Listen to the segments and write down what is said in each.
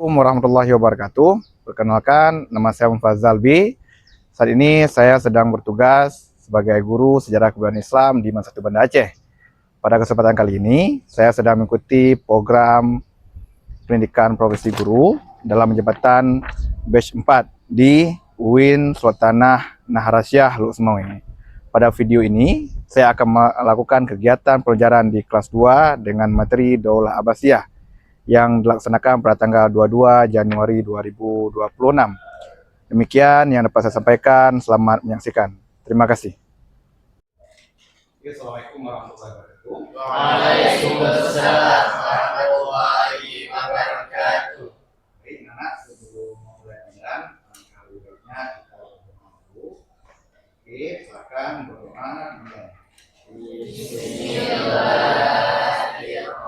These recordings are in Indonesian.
Assalamualaikum warahmatullahi wabarakatuh. Perkenalkan, nama saya Mufazal B. Saat ini saya sedang bertugas sebagai guru sejarah kebudayaan Islam di Mansatu Banda Aceh. Pada kesempatan kali ini, saya sedang mengikuti program pendidikan profesi guru dalam jabatan batch 4 di UIN Sultanah Nahrasyah Luxmawe. Pada video ini, saya akan melakukan kegiatan pelajaran di kelas 2 dengan materi Daulah Abbasiyah yang dilaksanakan pada tanggal 22 Januari 2026. Demikian yang dapat saya sampaikan. Selamat menyaksikan. Terima kasih. Assalamualaikum warahmatullahi wabarakatuh. Waalaikumsalam warahmatullahi wabarakatuh. Baik, anak, sebelum mulai pelajaran, alangkah lebih baiknya kita berdoa dulu. Oke, silakan berdoa. Bismillahirrahmanirrahim.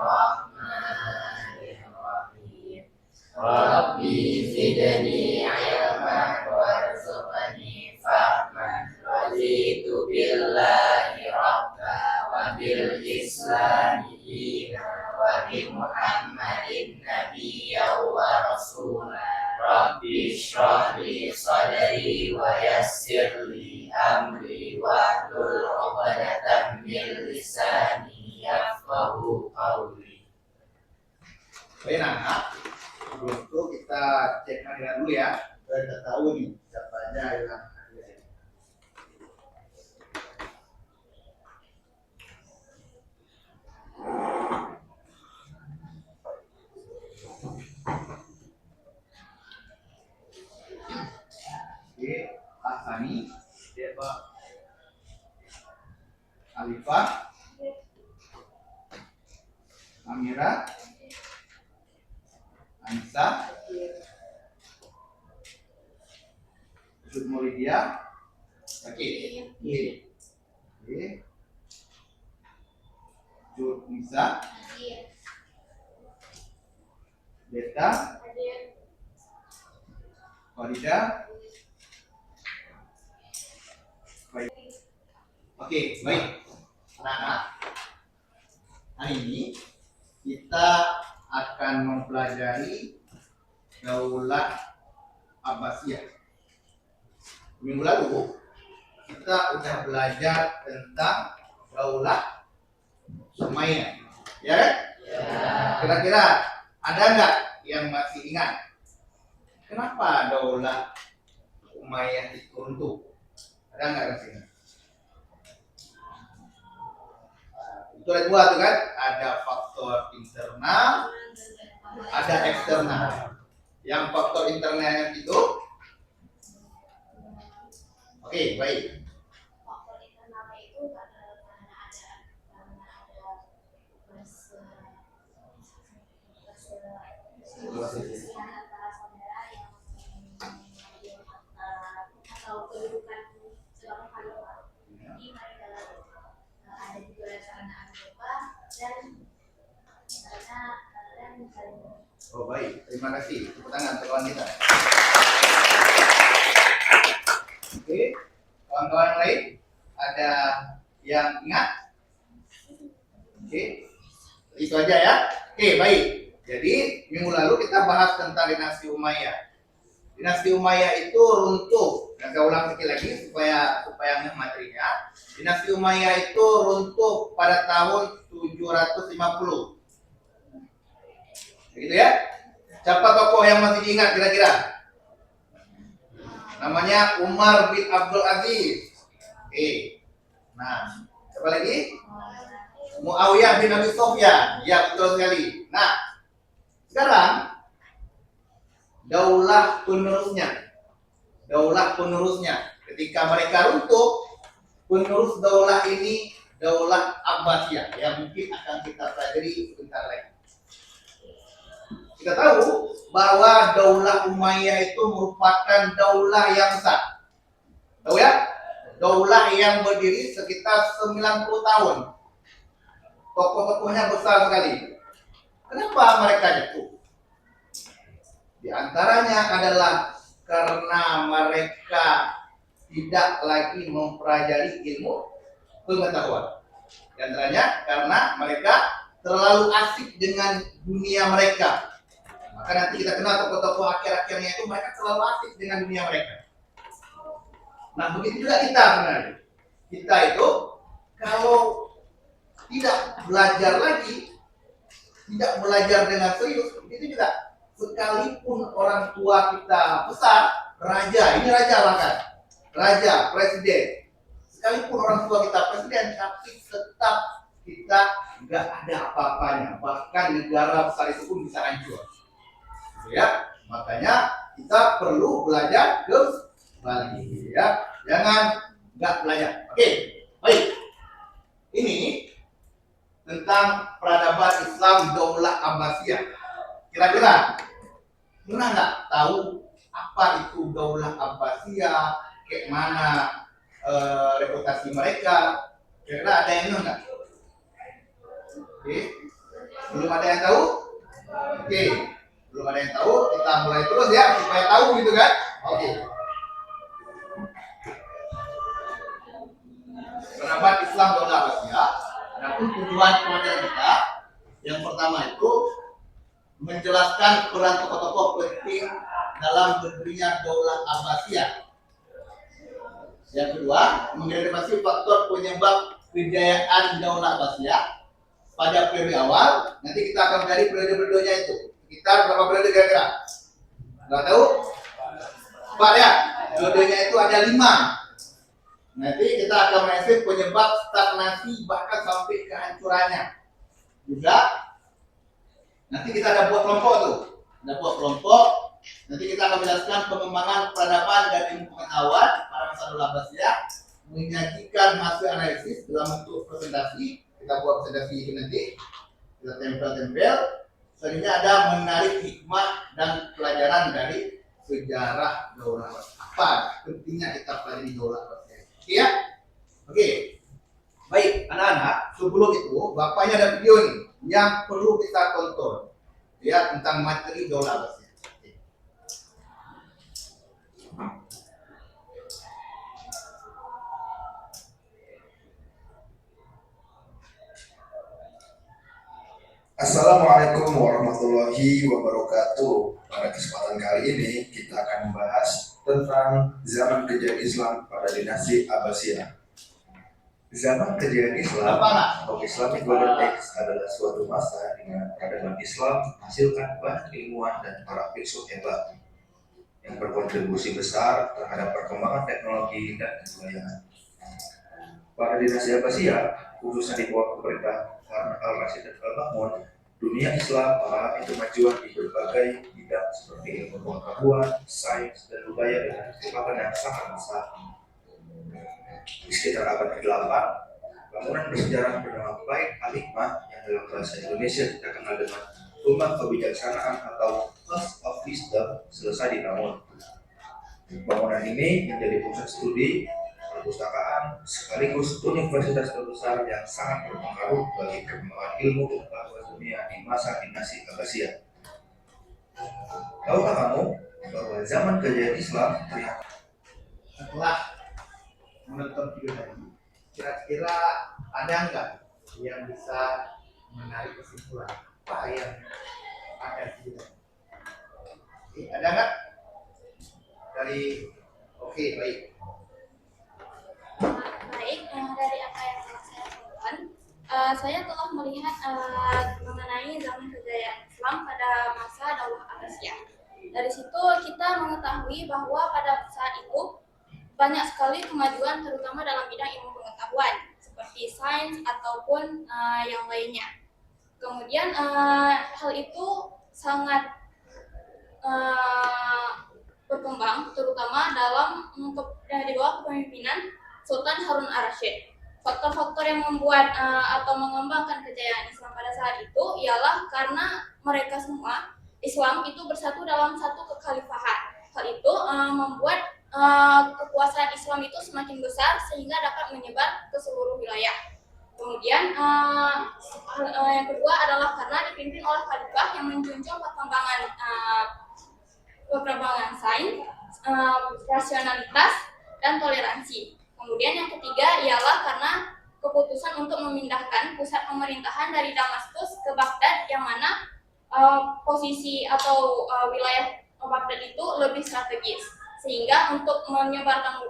Rabbi zidni ilman warzuqni fahman raditu billahi rabba wa bil islami dina wa bi muhammadin nabiyya wa rasula. Rabbi shrah li sadri wa yassir li amri wa hlul 'uqdatam min lisani yafqahu qawli. Baik, anak, sebelum itu kita cek kehadiran dulu ya. Kita tahu nih siapa aja yang hadir. Oke, Asani, siapa? Alifah, Amira, Anissa, Sudmolidia, oke, Jurnisa, Beta, Farida, baik. Oke, baik. Anak-anak, hari ini kita akan mempelajari Daulah Abbasiyah. Minggu lalu kita udah belajar tentang Daulah Umayyah, ya kan? Kira-kira ada nggak yang masih ingat kenapa Daulah Umayyah itu runtuh? Ada nggak yang masih ingat? Itu ada dua tuh kan, ada faktor internal, ada eksternal. Yang faktor internalnya itu, oke, baik. Faktor internalnya itu karena ada perselisihan antara saudara yang atau kedudukan seorang khalifah. Jadi mereka ada juga perencanaan gempa dan saling. Oh baik, terima kasih. Tepuk tangan untuk kawan kita. Oke, kawan-kawan yang lain ada yang ingat? Oke, itu aja ya. Oke, baik. Jadi minggu lalu kita bahas tentang dinasti Umayyah. Dinasti Umayyah itu runtuh. Dan saya ulang sekali lagi supaya ngerti materinya. Dinasti Umayyah itu runtuh pada tahun 750. Begitu ya. Siapa tokoh yang masih diingat kira-kira? Namanya Umar bin Abdul Aziz. Oke. Nah, siapa lagi? Muawiyah bin Abi Sufyan. Ya, betul sekali. Nah, sekarang daulah penerusnya ketika mereka runtuh, penerus daulah ini Daulah Abbasiyah yang mungkin akan kita pelajari sebentar lagi. Kita tahu bahwa Daulah Umayyah itu merupakan daulah yang sah. Tahu ya? Daulah yang berdiri sekitar 90 tahun. Tokoh-tokohnya besar sekali. Kenapa mereka jatuh? Di antaranya adalah karena mereka tidak lagi mempelajari ilmu pengetahuan. Di antaranya karena mereka terlalu asik dengan dunia mereka. Maka nanti kita kenal tokoh-tokoh akhir-akhirnya itu mereka selalu aktif dengan dunia mereka. Nah begitu juga kita sebenarnya. Kita itu kalau tidak belajar lagi, tidak belajar dengan serius, itu juga sekalipun orang tua kita besar, raja, ini raja bahkan, raja, presiden, sekalipun orang tua kita presiden, tapi tetap kita nggak ada apa-apanya, bahkan negara besar itu pun bisa hancur. Ya, makanya kita perlu belajar kembali, ya, jangan nggak belajar. Oke, baik. Ini tentang peradaban Islam Daulah Abbasiyah. Kira-kira pernah nggak tahu apa itu Daulah Abbasiyah, kayak mana reputasi mereka? Kira-kira ada yang nggak? Oke, belum ada yang tahu? Oke, belum ada yang tahu. Kita mulai terus ya supaya tahu gitu kan? Oke. Peradaban Islam Daulah Abbasiyah. Adapun tujuan pelajaran kita yang pertama itu menjelaskan peran tokoh-tokoh penting dalam berdirinya Daulah Abbasiyah. Yang kedua, mengidentifikasi faktor penyebab kejayaan Daulah Abbasiyah pada periode awal. Nanti kita akan mencari periode-periodenya itu. Kita berapa periode kira-kira? Nggak tahu? Pak ya, periodenya itu ada 5. Nanti kita akan mengenai penyebab stagnasi bahkan sampai kehancurannya. Juga nanti kita ada buat kelompok tuh. Ada buat kelompok. Nanti kita akan menjelaskan pengembangan peradaban dan ilmu pengetahuan pada masa Daulah Abbasiyah, menyajikan hasil analisis dalam bentuk presentasi. Kita buat presentasi itu nanti. Kita tempel-tempel. Selanjutnya ada menarik hikmah dan pelajaran dari sejarah Daulah Abbasiyah. Apa pentingnya kita pelajari Daulah Abbasiyah? Oke ya? Oke. Baik, anak-anak, sebelum itu bapaknya ada video nih yang perlu kita tonton. Ya, tentang materi Daulah Abbasiyah. Assalamualaikum warahmatullahi wabarakatuh. Pada kesempatan kali ini kita akan membahas tentang zaman kejayaan Islam pada dinasti Abbasiyah. Zaman kejayaan Islam atau Islamic Golden Age adalah suatu masa di mana peradaban Islam menghasilkan banyak ilmuwan dan para filsuf hebat yang berkontribusi besar terhadap perkembangan teknologi dan kebudayaan. Pada dinasti Abbasiyah, khususnya di bawah pemerintah Harun al-Rashid dan al-Mahmud, dunia Islam mengalami kemajuan di berbagai bidang seperti ilmu pengetahuan, sains, dan budaya dengan kecepatan yang sangat besar. Di sekitar abad ke-8, bangunan bersejarah bernama Bait al-Hikmah yang dalam bahasa Indonesia kita kenal dengan Rumah Kebijaksanaan atau House of Wisdom selesai dibangun. Bangunan ini menjadi pusat studi, perpustakaan, sekaligus universitas terbesar yang sangat berpengaruh bagi perkembangan ilmu pengetahuan dunia di masa dinasti Abbasiyah. Tahukah kamu bahwa zaman kejayaan Islam ternyata Setelah menonton video tadi, kira-kira ada nggak yang bisa menarik kesimpulan apa yang ada di video tadi? Ada nggak? Oke, baik. Baik, dari apa yang telah saya tonton, saya telah melihat mengenai zaman kejayaan Islam pada masa Daulah Abbasiyah. Dari situ kita mengetahui bahwa pada saat itu banyak sekali kemajuan terutama dalam bidang ilmu pengetahuan seperti sains ataupun yang lainnya. Kemudian hal itu sangat berkembang terutama di bawah kepemimpinan Sultan Harun al-Rashid. Faktor-faktor yang membuat atau mengembangkan kejayaan Islam pada saat itu ialah karena mereka semua Islam itu bersatu dalam satu kekhalifahan. Hal itu membuat kekuasaan Islam itu semakin besar sehingga dapat menyebar ke seluruh wilayah. Kemudian yang kedua adalah karena dipimpin oleh khalifah yang menjunjung perkembangan sains, rasionalitas, dan toleransi. Kemudian yang ketiga ialah karena keputusan untuk memindahkan pusat pemerintahan dari Damaskus ke Baghdad yang mana posisi atau wilayah Baghdad itu lebih strategis, sehingga untuk menyebarkan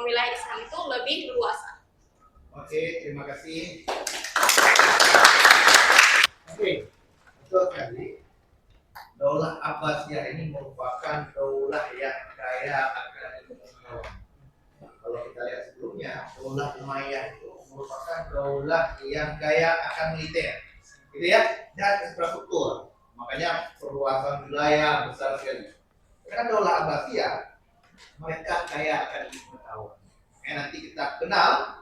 wilayah Islam itu lebih luas. Oke, terima kasih. Oke, betul sekali. Daulah Abbasiyah ini merupakan daulah yang kaya akan ilmu pengetahuan. Kalau kita lihat sebelumnya, daulah Umayyah itu merupakan daulah yang kaya akan militer, gitu ya, dan infrastruktur. Makanya perluasan wilayah besar sekali. Karena daulah Abbasiyah, mereka kaya akan ilmu pengetahuan. Nanti kita kenal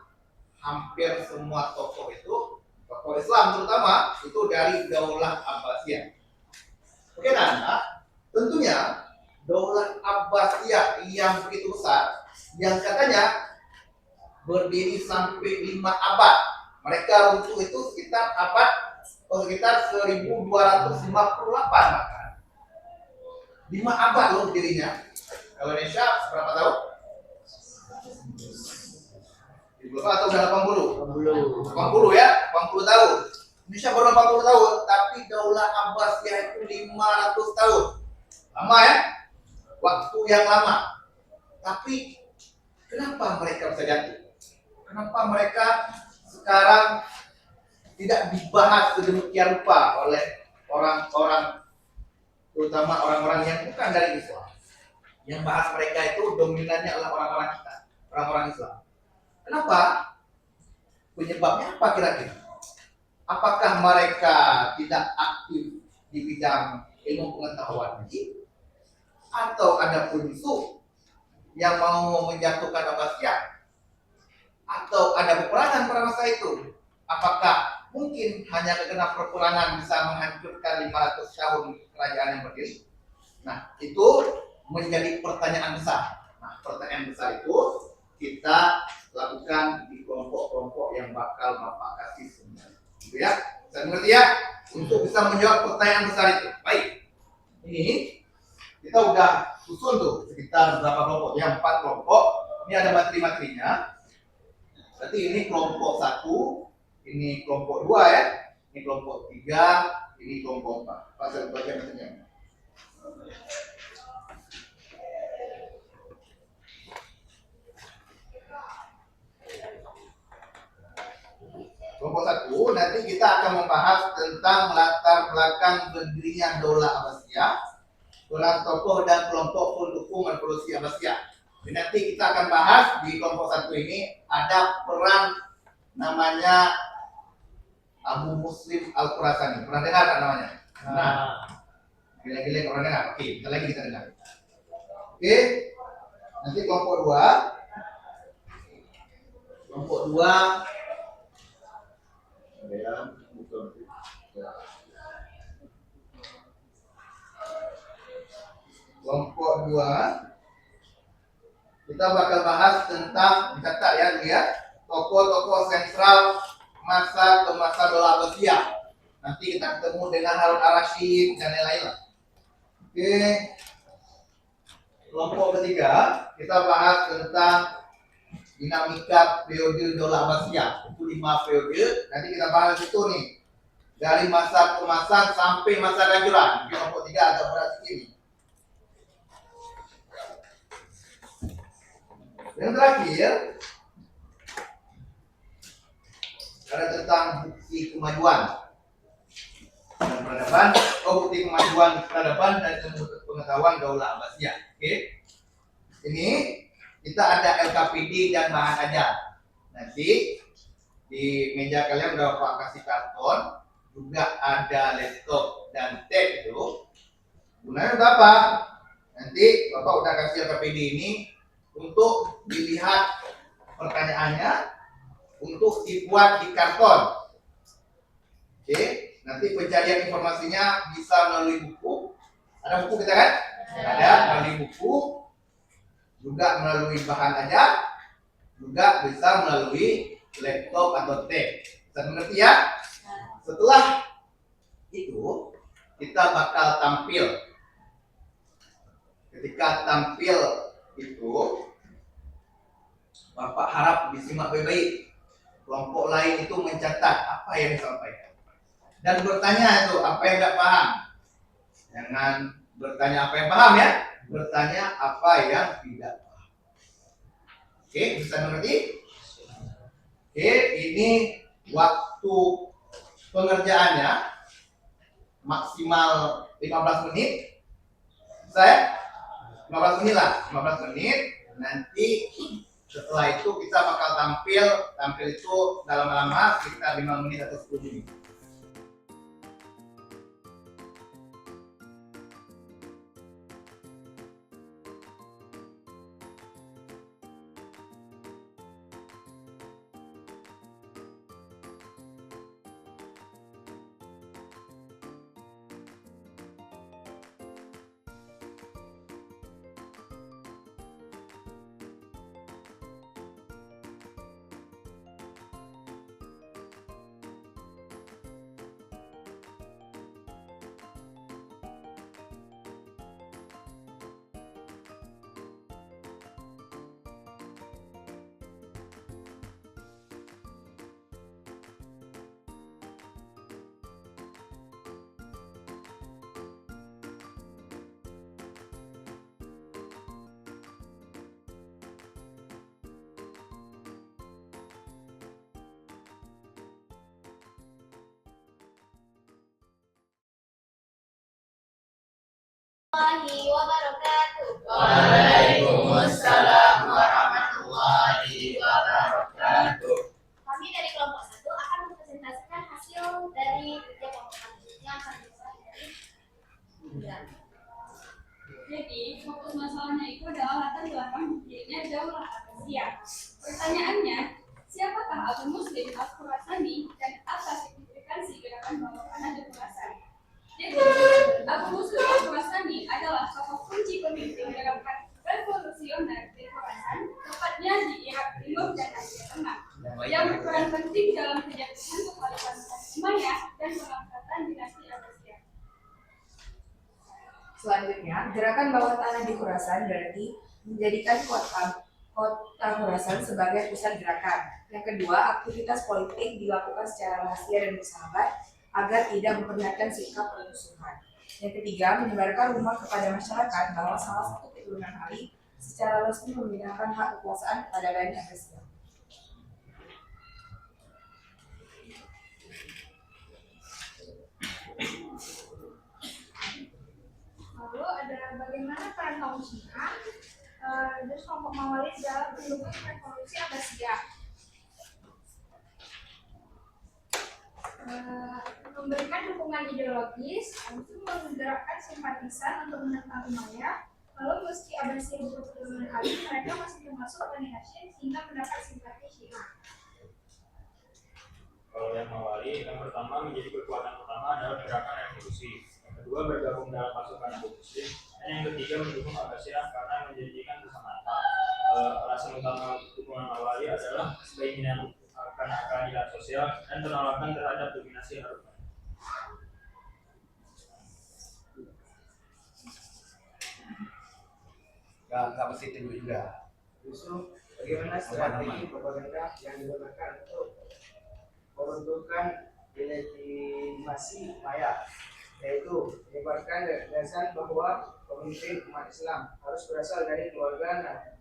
hampir semua tokoh itu, tokoh Islam terutama, itu dari daulah Abbasiyah. Oke, Nana, tentunya daulah Abbasiyah yang begitu besar, yang katanya berdiri sampai 5 abad. Mereka runtuh itu sekitar 1258 bahkan. 5 abad loh berdirinya. Kalau Indonesia berapa tahun? 70 atau udah 80? 80 ya, 80 tahun. Indonesia baru 80 tahun, tapi daulah Abbasiyah itu 500 tahun. Lama ya? Waktu yang lama. Tapi kenapa mereka bisa jatuh? Kenapa mereka sekarang tidak dibahas sedemikian rupa oleh orang-orang, terutama orang-orang yang bukan dari Islam? Yang bahas mereka itu dominannya adalah orang-orang kita, orang-orang Islam. Kenapa? Penyebabnya apa kira-kira? Apakah mereka tidak aktif di bidang ilmu pengetahuan lagi? Atau ada penyusup yang mau menjatuhkan Abbasiyah? Atau ada peperangan pada masa itu? Apakah mungkin hanya karena peperangan bisa menghancurkan 500 tahun kerajaan yang berdiri? Nah, itu menjadi pertanyaan besar. Nah, pertanyaan besar itu kita lakukan di kelompok-kelompok yang bakal Bapak kasih semuanya. Gitu ya, saya mengerti ya, untuk bisa menjawab pertanyaan besar itu. Baik, ini kita udah susun tuh sekitar berapa kelompok? Yang 4 kelompok. Ini ada materi-materinya. Berarti ini kelompok 1, ini kelompok 2 ya, ini kelompok 3, ini kelompok 4. Pasal bagian materinya. Kelompok 1, nanti kita akan membahas tentang latar belakang berdirinya daulah Abbasiyah, peran tokoh dan kelompok pendukung revolusi Abbasiyah. Dan nanti kita akan bahas di kelompok 1 ini ada peran namanya Abu Muslim Al-Khurasani. Pernah dengar kan namanya? Nah, gila-gila pernah dengar? Oke, kita lagi kita dengar. Oke, nanti kelompok 2. Kelompok 2 kelompok 2 kita bakal bahas tentang, dicatat ya dulu ya, tokoh-tokoh sentral masa ke masa daulah Abbasiyah. Nanti kita ketemu dengan Harun ar-Rasyid dan lain-lain. Oke, kelompok ketiga kita bahas tentang dinamika periode daulah Abbasiyah. Itu 5 periode. Nanti kita bahas itu nih, dari masa kemasan sampai masa kehancuran. Kelompok 3 agak berat sedikit. Yang terakhir ada tentang bukti kemajuan dan peradaban, bukti kemajuan peradaban dan ilmu pengetahuan daulah Abbasiyah. Oke, ini kita ada LKPD dan bahan ajar. Nanti di meja kalian udah Pak kasih karton, juga ada laptop dan tab itu. Gunanya untuk apa? Nanti Bapak udah kasih LKPD ini untuk dilihat pertanyaannya, untuk dibuat di karton. Oke, nanti pencarian informasinya bisa melalui buku. Ada buku kita kan? Ada melalui buku, juga melalui bahan ajar, juga bisa melalui laptop atau tab. Bisa mengerti ya? Setelah itu kita bakal tampil. Ketika tampil itu, Bapak harap disimak baik-baik. Kelompok lain itu mencatat apa yang disampaikan dan bertanya itu apa yang nggak paham. Jangan bertanya apa yang paham ya, bertanya apa yang tidak paham. Oke, bisa mengerti? Oke, ini waktu pengerjaannya maksimal 15 menit. Saya 15 menit lah, 15 menit. Nanti setelah itu kita bakal tampil itu dalam lama sekitar 5 menit atau 10 menit. Warahmatullahi wabarakatuh. Waalaikumsalam warahmatullahi wabarakatuh. Kami dari kelompok 1 akan mempresentasikan hasil dari kerja kelompok kami yang akan dimulai dari Jadi, fokus masalahnya itu adalah latar belakang berdirinya Daulah Abbasiyah. Pertanyaannya, siapakah Abu Muslim Al-Khurasani dan apa signifikansi gerakan bawah tanah di Khurasan? Jadi, Abu Muslim Al-Khurasani adalah tokoh kunci pemimpin gerakan revolusioner di Khurasan, tepatnya di Irak Timur dan Asia Tengah, yang berperan penting dalam penjatuhan kekhalifahan Umayyah dan pengangkatan dinasti Abbasiyah. Selanjutnya, gerakan bawah tanah di Khurasan berarti menjadikan kota Khurasan sebagai pusat gerakan. Yang kedua, aktivitas politik dilakukan secara rahasia dan bersahabat agar tidak memperlihatkan sikap permusuhan. Yang ketiga, menyebarkan rumor kepada masyarakat bahwa salah satu keturunan Ali secara resmi memindahkan hak kekuasaan kepada Bani Abbasiyah. Lalu ada bagaimana peran kaum Syiah dan kelompok Mawalid dalam mendukung revolusi Abbasiyah. Memberikan dukungan ideologis, itu menggerakkan simpatisan untuk menentang Umayyah. Lalu meski Abbasiyah bukan keturunan Ali, mereka masih termasuk Bani Hashim sehingga mendapat simpati Syiah. Kalau yang Mawali, yang pertama menjadi kekuatan pertama adalah gerakan revolusi. Yang kedua bergabung dalam pasukan Abu Muslim. Dan yang ketiga mendukung Abbasiyah karena menjanjikan keselamatan. Alasan utama dukungan Mawali adalah keinginan akan keadilan sosial dan penolakan terhadap dominasi Arab. Nggak mesti tunjuk juga. Justru bagaimana strategi propaganda yang digunakan untuk meruntuhkan legitimasi Umayyah, yaitu menyebarkan gagasan bahwa pemimpin umat Islam harus berasal dari keluarga Nabi.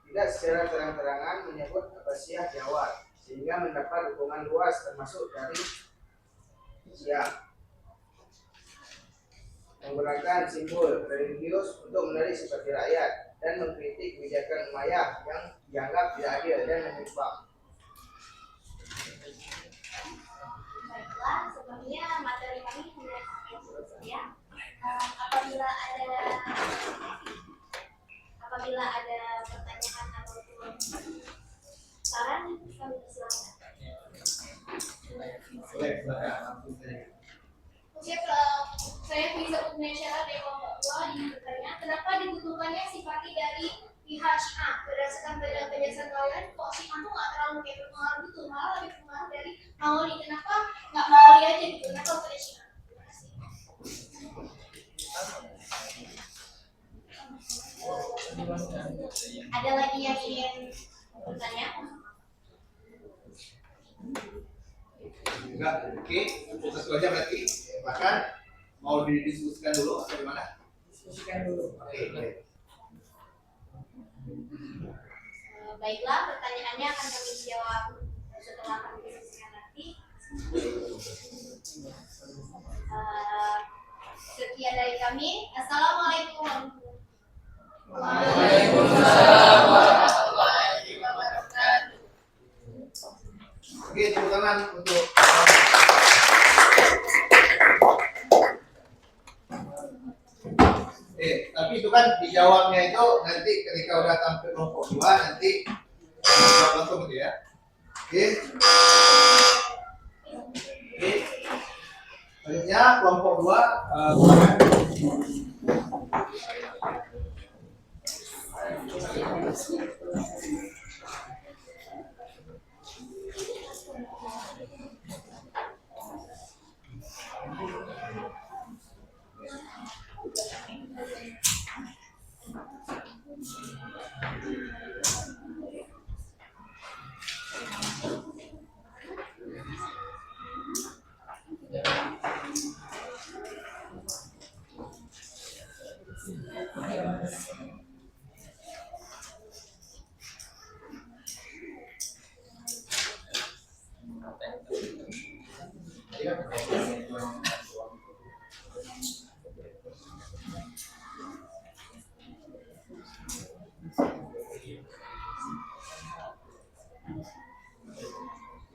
Tidak secara terang-terangan menyebut Abbasiyah Jawad, sehingga mendapat dukungan luas termasuk dari Syiah. Menggunakan simbol religius untuk menarik simpati rakyat dan mengkritik kebijakan Umayyah yang dianggap tidak adil dan menyimpang. Baiklah, sebelumnya materi kami hanya sampai di sini ya. Apabila ada pertanyaan ataupun saran, kami persilahkan. Oke, saya bisa punya syarat dari kelompok 2 ingin bertanya, kenapa dibutuhkannya simpati dari pihak Syiah? Berdasarkan penjelasan kalian, kok Syiah tuh nggak terlalu kayak berpengaruh gitu, malah lebih berpengaruh dari Mawali. Kenapa nggak Mawali aja gitu? Kenapa harus ada Syiah? Terima kasih. Ada lagi yang ingin bertanya? Enggak, oke, satu aja berarti. Bahkan Mau didiskusikan dulu atau gimana? Diskusikan dulu. Oke, baik. Baiklah, pertanyaannya akan kami jawab setelah kami diskusikan nanti. Sekian dari kami. Assalamualaikum warahmatullahi Waalaikumsalam warahmatullahi wabarakatuh. Oke, tepuk tangan untuk tapi itu kan dijawabnya itu nanti ketika udah tampil kelompok 2 nanti jawab langsung gitu ya. Oke. Oke. Selanjutnya kelompok 2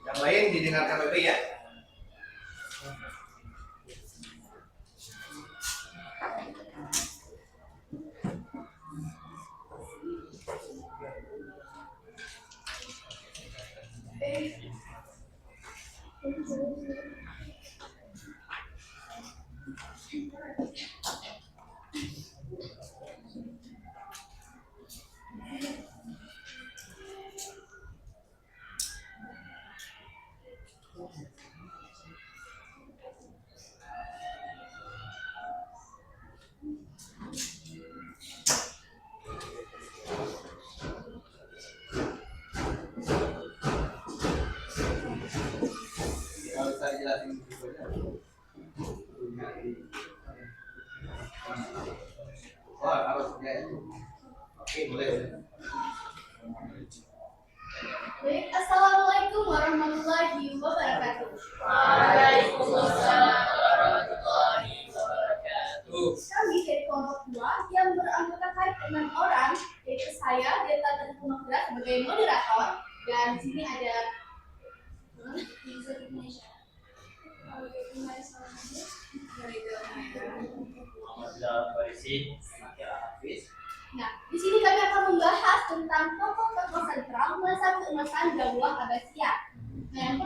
yang lain didengarkan baik ya. Kalau bisa dijelasin gitu aja. Oh, harus ya. Oke, boleh. Baik, assalamualaikum warahmatullahi wabarakatuh. Waalaikumsalam warahmatullahi wabarakatuh. Kami dari kelompok 2 yang beranggotakan 6 orang, yaitu saya, Deta dan Punogra sebagai moderator, dan di sini ada user Indonesia. Nah, di sini kami akan membahas tentang tokoh-tokoh sentral masa keemasan Daulah Abbasiyah. Nah, yang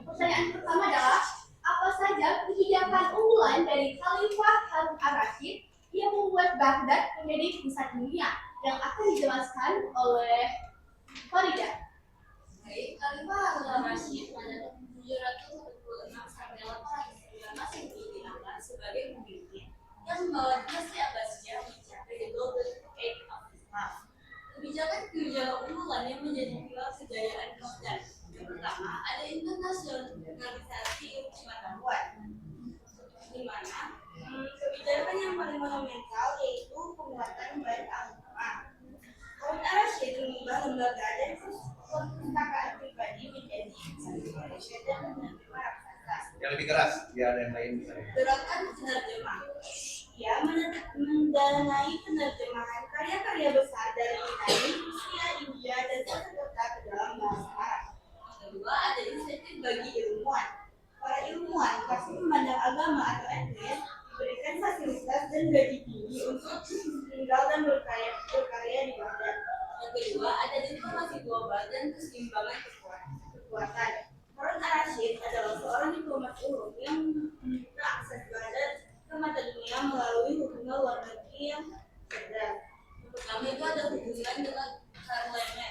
pertanyaan pertama adalah apa saja kebijakan unggulan dari Khalifah Harun ar-Rasyid yang membuat Baghdad menjadi pusat dunia yang akan dijelaskan oleh Farida. Baik, Khalifah Harun ar-Rasyid pada 746 sampai 809 Masehi diangkat sebagai pemimpin yang membawa dinasti Abbasiyah mencapai the Golden Age of Islam. Kebijakan unggulan yang menjadi pilar kejayaan Baghdad. Yang pertama, ada internasionalisasi ilmu pengetahuan, di mana kebijakan yang paling monumental yaitu penguatan badan agama. Harun ar-Rasyid mengubah lembaga dan perpustakaan pribadi menjadi satu Indonesia dan menerima raksasa. Yang lebih keras, biar ada yang lain bisa. Gerakan penerjemah. Ia mendanai penerjemahan karya-karya besar dari Yunani, Rusia, India, dan Sanskerta ke dalam bahasa Arab. Yang kedua, ada insentif bagi ilmuwan. Para ilmuwan pasti memandang agama atau etnis diberikan fasilitas dan gaji tinggi untuk tinggal dan berkarya di Baghdad. Yang kedua, ada diplomasi global dan keseimbangan kekuatan. Harun ar-Rasyid adalah seorang diplomat ulung yang membuka akses Baghdad ke mata dunia melalui hubungan luar negeri yang cerdas. Yang pertama itu ada hubungan dengan Charlemagne.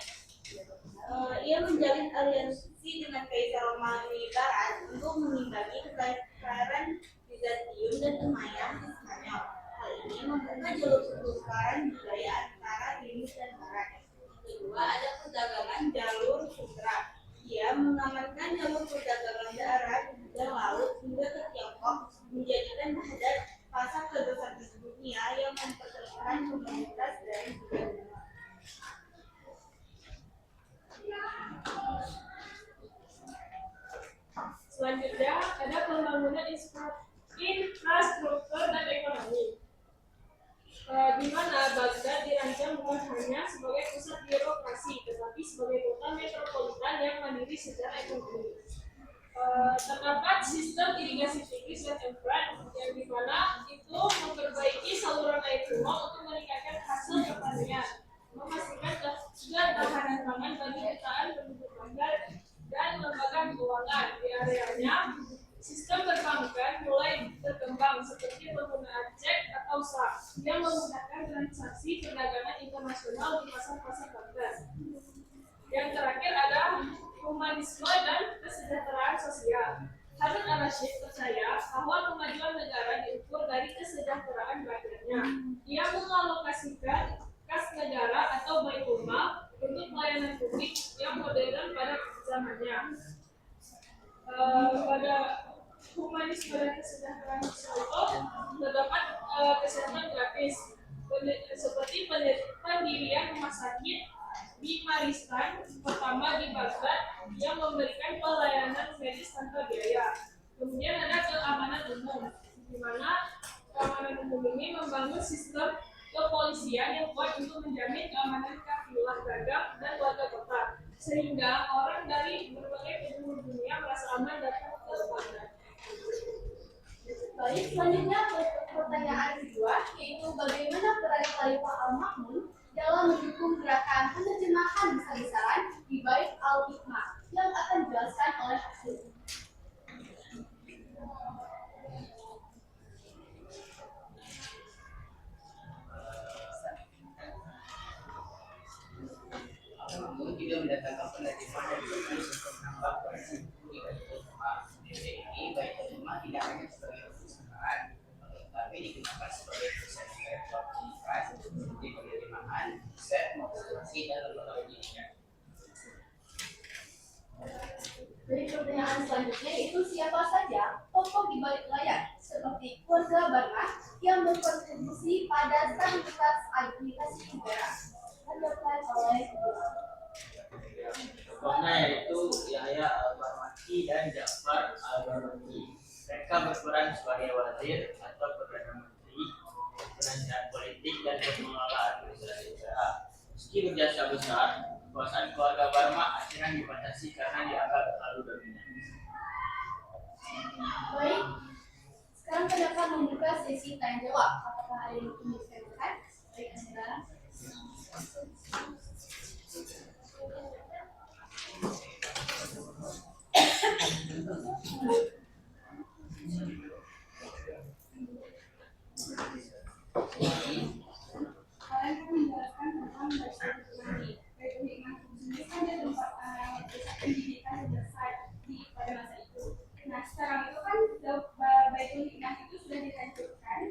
Ia menjalin aliansi dengan Kaisar Romawi Barat untuk mengimbangi kekaisaran Bizantium dan Umayyah di Spanyol. Hal ini membuka jalur pertukaran budaya antara timur dan barat. Yang kedua ada perdagangan jalur sutra. Ia mengamankan jalur perdagangan darat dan laut hingga ke Tiongkok, menjadikan Baghdad bukan hanya sebagai pusat birokrasi, tetapi sebagai kota metropolitan yang mandiri secara ekonomi. Terdapat sistem irigasi tipis dan efrat yang dimana itu memperbaiki saluran air rumah untuk meningkatkan hasil pertanian, memastikan ketahanan pangan bagi jutaan penduduk Banggar dan lembaga keuangan di areanya. Sistem perbankan mulai berkembang seperti penggunaan cek atau SAR yang memudahkan transaksi perdagangan internasional di pasar-pasar Banggar. Yang terakhir ada humanisme dan kesejahteraan sosial. Harun al-Rashid percaya bahwa kemajuan negara diukur dari kesejahteraan rakyatnya. Ia mengalokasikan kas negara atau baitul mal untuk pelayanan publik yang modern pada zamannya. Pada humanisme dan kesejahteraan sosial itu terdapat kesehatan gratis seperti pendirian rumah sakit di Maristan pertama di Baghdad yang memberikan pelayanan medis tanpa biaya. Kemudian ada keamanan umum, di mana keamanan umum ini membangun sistem kepolisian yang kuat untuk menjamin keamanan kafilah dagang dan warga kota, sehingga orang dari berbagai penjuru dunia merasa aman datang ke Baghdad. Baik, selanjutnya pertanyaan kedua, yaitu bagaimana peran Khalifah Al-Ma'mun dalam mendukung gerakan penerjemahan besar-besaran di Bait Al-Hikmah yang akan dijelaskan oleh Hasil. Al-Ma'mun juga mendatangkan penerjemahan dari berbagai sistem menambah koreksi buku di Baitul Hikmah. Ini Baitul Hikmah tidak hanya sebagai perpustakaan, tapi digunakan sebagai pusat intelektual pendidikan seperti penerimaan, riset, observasi, dan lembaga pendidikan. Dari pertanyaan selanjutnya yaitu siapa saja tokoh di balik layar seperti keluarga Barma yang berkontribusi pada stabilitas administrasi negara. Dilakukan oleh Tokohnya yaitu Yahya Al-Barmaki dan Ja'far Al-Barmaki. Mereka berperan sebagai wazir atau perdana menteri, penasihat politik dan pengelola administrasi negara. Meski berjasa besar, kekuasaan keluarga Barma akhirnya dibatasi karena dianggap terlalu dominan. baik. Sekarang kita akan membuka sesi tanya jawab. Apakah ada yang ingin ditanyakan? Baik, sekarang. Kalian kan menjelaskan tentang Baitul Hikmah ini kan ada tempat pusat pendidikan terbesar pada masa itu. Nah sekarang itu kan Baitul Hikmah itu sudah dihancurkan.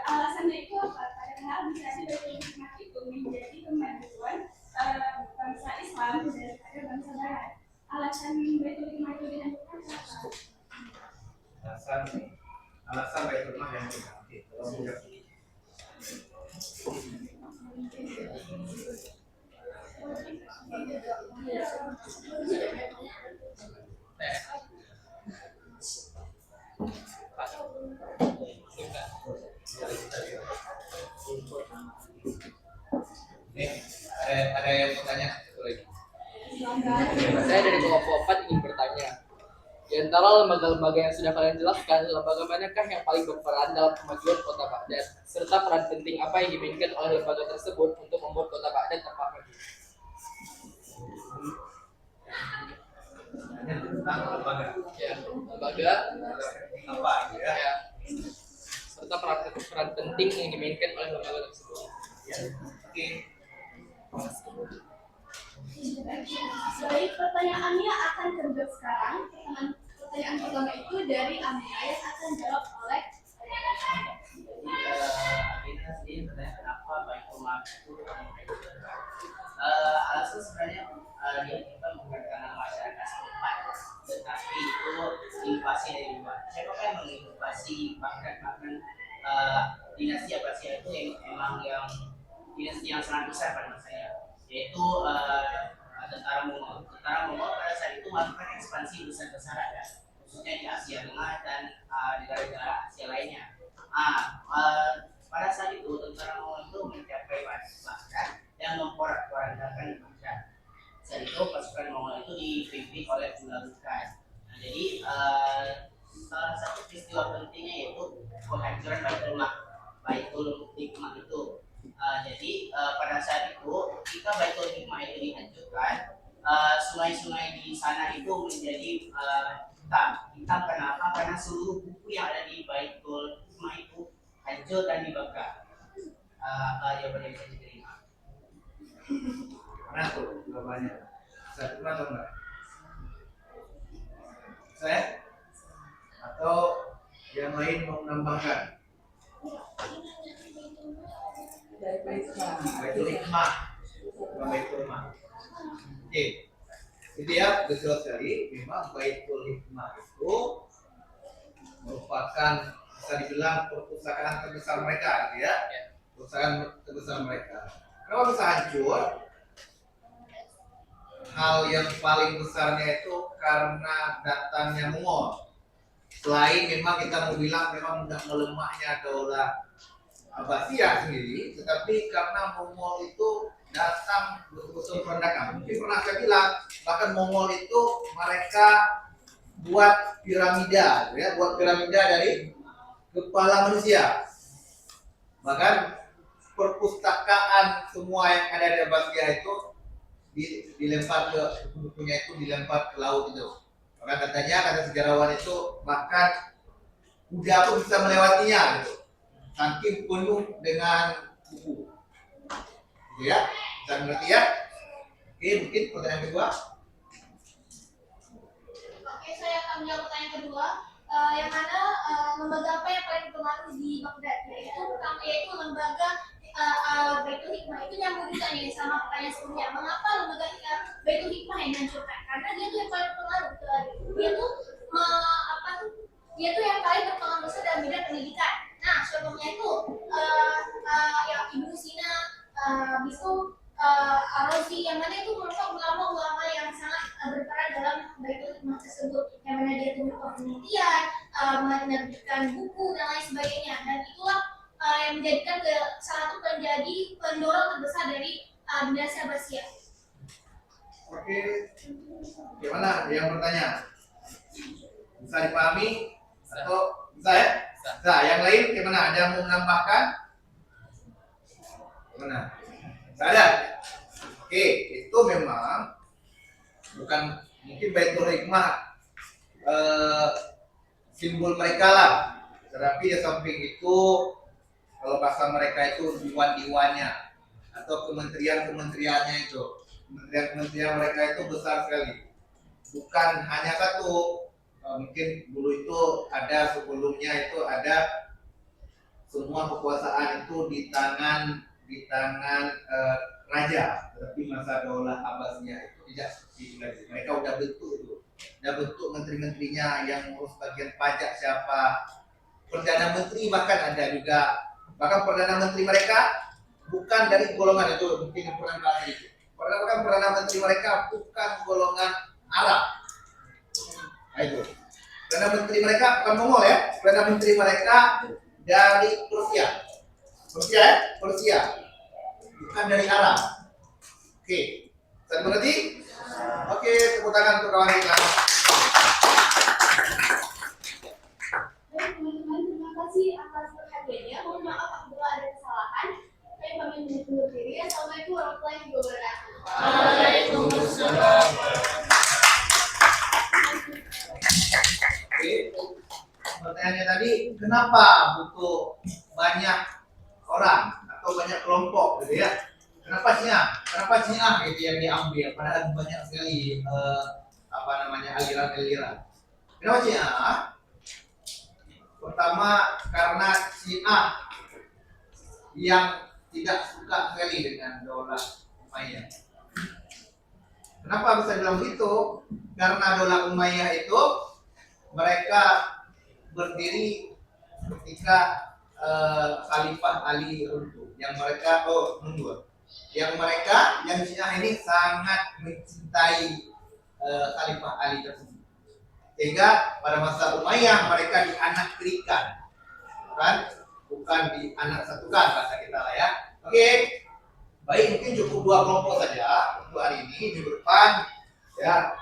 Alasannya itu apa? Padahal bisa di Baitul Hikmah itu menjadi kemajuan bangsa Islam daripada bangsa Barat. Alasan Baitul Hikmah itu dihancurkan apa? Alasan Baitul Hikmah yang diganti. Ada yang mau tanya? Satu lagi. Saya dari kelompok 4 ingin bertanya. Di antara lembaga-lembaga yang sudah kalian jelaskan, lembaga manakah yang paling berperan dalam kemajuan kota Baghdad? Serta peran penting apa yang dimainkan oleh lembaga tersebut untuk membuat kota Baghdad tampak maju? Tentang lembaga. Ya, lembaga Apa ya? ya, serta peran penting yang dimainkan oleh lembaga tersebut. Ya. Oke. Baik, pertanyaannya akan terjawab sekarang. Pertanyaan pertama itu dari Amina yang akan jawab oleh Kita sendiri bertanya kenapa Baitul Hikmah itu alasan sebenarnya dia kita menggunakan masyarakat setempat, tetapi itu invasi dari luar. Siapa yang menginvasi bahkan dinasti Abbasiyah itu emang yang dinasti yang sangat besar pada masanya, yaitu tentara Mongol. Tentara Mongol pada saat itu melakukan ekspansi besar-besaran ya, khususnya di Asia Tengah dan negara-negara Asia lainnya. Pada saat itu tentara Mongol itu mencapai satunya yaitu penghancuran Baitul Hikmah itu. Jadi pada saat itu ketika Baitul Hikmah itu dihancurkan, sungai-sungai di sana itu menjadi hitam. Kenapa? Karena seluruh buku yang ada di Baitul Hikmah itu hancur dan dibakar. Jawabannya bisa diterima. Mana tuh jawabannya? Saya terima atau enggak? Saya? Atau yang lain mau menambahkan? Baitul Hikmah. Baitul Hikmah. Oke. Jadi ya, betul sekali. Memang Baitul Hikmah itu merupakan bisa dibilang perpustakaan terbesar mereka, gitu ya. Perpustakaan terbesar mereka. Kenapa bisa hancur? Hal yang paling besarnya itu karena datangnya Mongol. Selain memang kita mau bilang memang mudah melemahnya daulah Abbasiyah sendiri, tetapi karena Mongol itu datang betul-betul merendahkan. Mungkin pernah saya bilang, bahkan Mongol itu mereka buat piramida, ya, buat piramida dari kepala manusia. Bahkan perpustakaan semua yang ada di Abbasiyah itu dilempar ke bukunya itu dilempar ke laut itu. Maka kata sejarawan itu bahkan kuda pun bisa melewatinya gitu. Saking penuh dengan buku. Gitu ya. Bisa mengerti ya? Oke, mungkin pertanyaan kedua. Oke, saya akan menjawab pertanyaan kedua. Yang mana lembaga apa yang paling berpengaruh di Baghdad? Yaitu lembaga Baitul Hikmah. Itu nyambung juga nih sama pertanyaan sebelumnya. Mengapa lembaga Baitul Hikmah yang dihancurkan? Karena dia tuh yang paling berpengaruh. Dia tuh yang paling berpengaruh besar dalam bidang pendidikan. Nah, contohnya itu yang Ibnu Sina, itu Ar-Razi, yang mana itu merupakan ulama-ulama yang sangat berperan dalam Baitul Hikmah tersebut, yang mana dia tuh melakukan penelitian, menerbitkan buku dan lain sebagainya. Dan itulah yang menjadikan salah satu menjadi pendorong terbesar dari dinasti Abbasiyah. Oke, gimana yang bertanya? Bisa dipahami atau bisa ya? Bisa. Yang lain gimana? Ada yang mau menambahkan? Gimana? Ada. Oke, itu memang bukan mungkin Baitul Hikmah simbol mereka lah. Tetapi di samping itu kalau bahasa mereka itu diwan-diwannya atau kementerian-kementeriannya itu, kementerian-kementerian mereka itu besar sekali. Bukan hanya satu, mungkin dulu itu ada sebelumnya itu ada semua kekuasaan itu di tangan raja, tetapi masa daulah Abbasiyah itu tidak seperti itu lagi. Mereka udah bentuk menteri-menterinya yang ngurus bagian pajak siapa, perdana menteri bahkan ada juga. Bahkan perdana menteri mereka bukan dari golongan itu, mungkin yang pernah bahas itu. Bahkan perdana menteri mereka bukan golongan Arab. Nah, itu. Perdana menteri mereka bukan Mongol ya. Perdana menteri mereka dari Persia. Persia. Bukan dari Arab. Oke. Saya mengerti? Oke, tepuk tangan untuk kawan kita. Baik teman-teman, terima kasih atas perhatiannya. Mohon maaf apabila ada kesalahan. Saya kami undur diri. Assalamualaikum warahmatullahi wabarakatuh. Waalaikumsalam. Oke. Pertanyaannya tadi, kenapa butuh banyak orang atau banyak kelompok gitu ya? Kenapa Syiah gitu yang diambil? Padahal banyak sekali aliran-aliran. Kenapa Syiah? Pertama karena Syiah yang tidak suka sekali dengan daulah Umayyah. Kenapa bisa bilang begitu? Karena daulah Umayyah itu mereka berdiri ketika Khalifah Ali runtuh, yang mundur. Yang Syiah ini sangat mencintai Khalifah Ali tersebut. Sehingga pada masa Umayyah mereka dianak-tirikan, bukan dianak-satukan bahasa kita lah ya. Oke, baik, mungkin cukup dua kelompok saja untuk hari ini. Minggu depan ya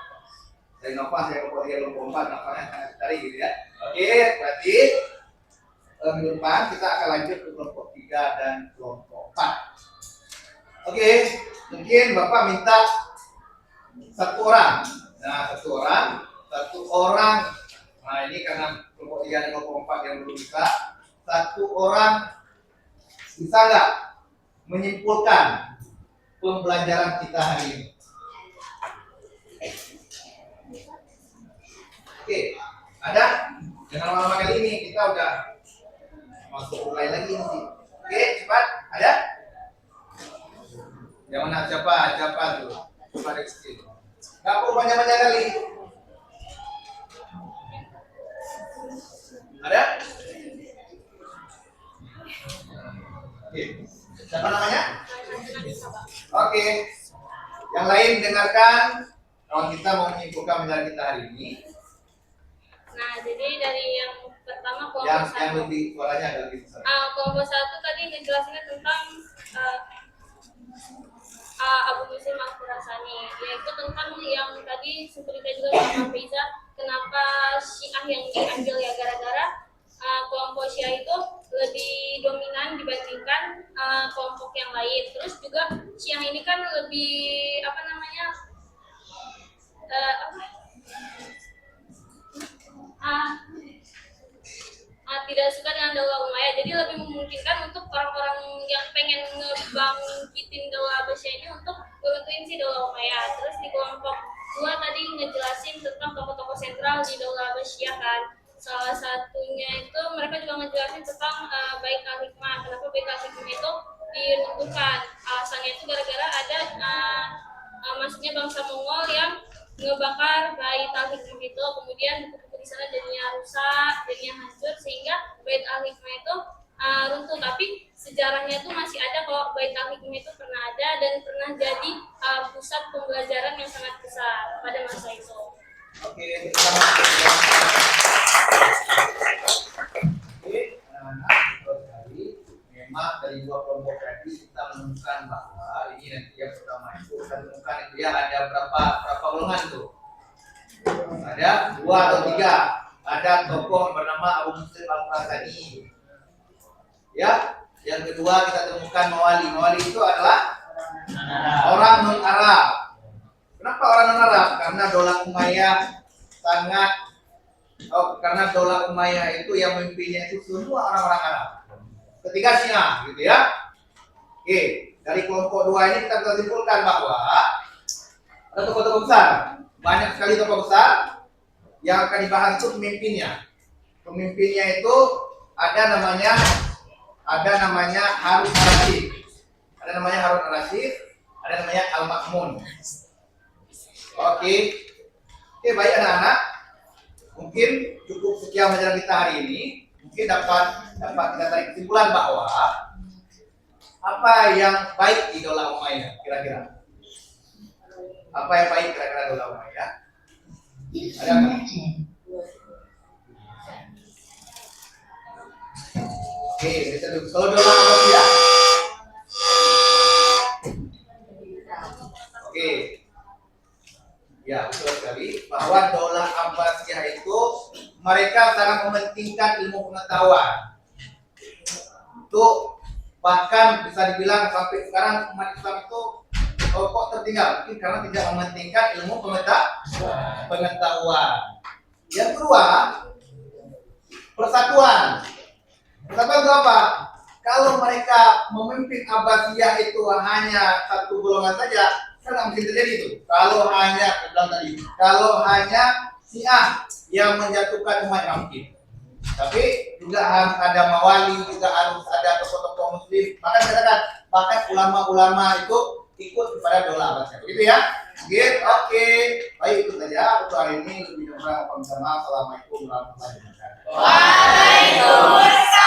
dari Nova saya kelompok 3 kelompok 4 nampaknya sangat cari gitu ya. Oke, berarti minggu depan kita akan lanjut ke kelompok 3 dan kelompok 4. Oke, mungkin Bapak minta satu orang. Nah, satu orang. Nah, ini karena kelompok 3 dan kelompok 4 yang belum bisa, satu orang bisa nggak menyimpulkan pembelajaran kita hari ini? Oke, ada? Jangan lama-lama kali ini, kita udah masuk mulai lagi nanti. Oke, cepat. Ada? Yang mana siapa tuh? Coba dari sini. Nggak perlu banyak-banyak kali. Ada? Oke. Siapa namanya? Oke. Yang lain dengarkan. Kalau kita mau menyimpulkan pembelajaran kita hari ini. Nah, jadi dari yang pertama kelompok Yang satu. lebih suaranya agak lebih besar. Kelompok satu tadi ngejelasinnya tentang Abu Muslim Al-Khurasani, yaitu tentang yang tadi seperti juga sama Faiza, kenapa Syiah yang diambil ya gara-gara kelompok Syiah itu lebih dominan dibandingkan kelompok yang lain. Terus juga Syiah ini kan lebih tidak suka dengan Daulah Umayyah, jadi lebih memungkinkan untuk orang-orang yang pengen ngebangkitin Daulah Abbasiyah ini untuk ngebentuin si Daulah Umayyah. Terus di kelompok 2 tadi ngejelasin tentang tokoh-tokoh sentral di Daulah Abbasiyah kan. Salah satunya itu mereka juga ngejelasin tentang Bait Al-Hikmah. Kenapa Bait Al-Hikmah itu diruntuhkan? Alasannya itu gara-gara ada maksudnya bangsa Mongol yang ngebakar Bait Al-Hikmah itu, kemudian buku-buku di sana jadinya rusak, jadinya hancur, sehingga Bait Al-Hikmah itu runtuh. Tapi sejarahnya itu masih ada kok, Bait Al-Hikmah itu pernah ada dan pernah jadi pusat pembelajaran yang sangat besar pada masa itu. Oke, memang dari dua kelompok tadi kita menemukan bahwa ini nanti yang pertama itu kita menemukan itu ya ada berapa golongan tuh? Ada 2 atau 3. Ada tokoh bernama Abu Muslim Al-Khurasani. Ya, yang kedua kita temukan Mawali. Mawali itu adalah orang non Arab. Kenapa orang non Arab? Karena Daulah Umayyah karena Daulah Umayyah itu yang memimpinnya itu semua orang-orang Arab. Ketiga Syiah, gitu ya. Oke, dari kelompok 2 ini kita bisa simpulkan bahwa ada tokoh-tokoh besar, banyak sekali tokoh besar yang akan dibahas itu pemimpinnya. Pemimpinnya itu ada namanya Harun Ar-Rasyid, ada namanya Al-Ma'mun. Oke, baik anak-anak, mungkin cukup sekian pelajaran kita hari ini. Mungkin dapat kita tarik kesimpulan bahwa apa yang baik di Daulah Umayyah kira-kira? Apa yang baik kira-kira Daulah Umayyah? Ada nggak? Oke, kita dulu. Kalau Daulah Abbasiyah? Oke. Ya, betul sekali bahwa Daulah Abbasiyah itu mereka sangat mementingkan ilmu pengetahuan. Itu bahkan bisa dibilang sampai sekarang umat Islam itu kok tertinggal, mungkin karena tidak mementingkan ilmu pengetahuan. Yang kedua, persatuan. Persatuan itu apa? Kalau mereka memimpin Abbasiyah itu hanya satu golongan saja, kan nggak mungkin terjadi itu. Kalau hanya Syiah yang menjatuhkan umat mungkin. Tapi juga harus ada Mawali, juga harus ada tokoh-tokoh Muslim. Bahkan ulama-ulama itu ikut kepada Daulah Abbasiyah. Begitu ya? Oke. Baik, itu saja untuk hari ini. Lebih kurang, Assalamualaikum warahmatullahi wabarakatuh. Waalaikumsalam.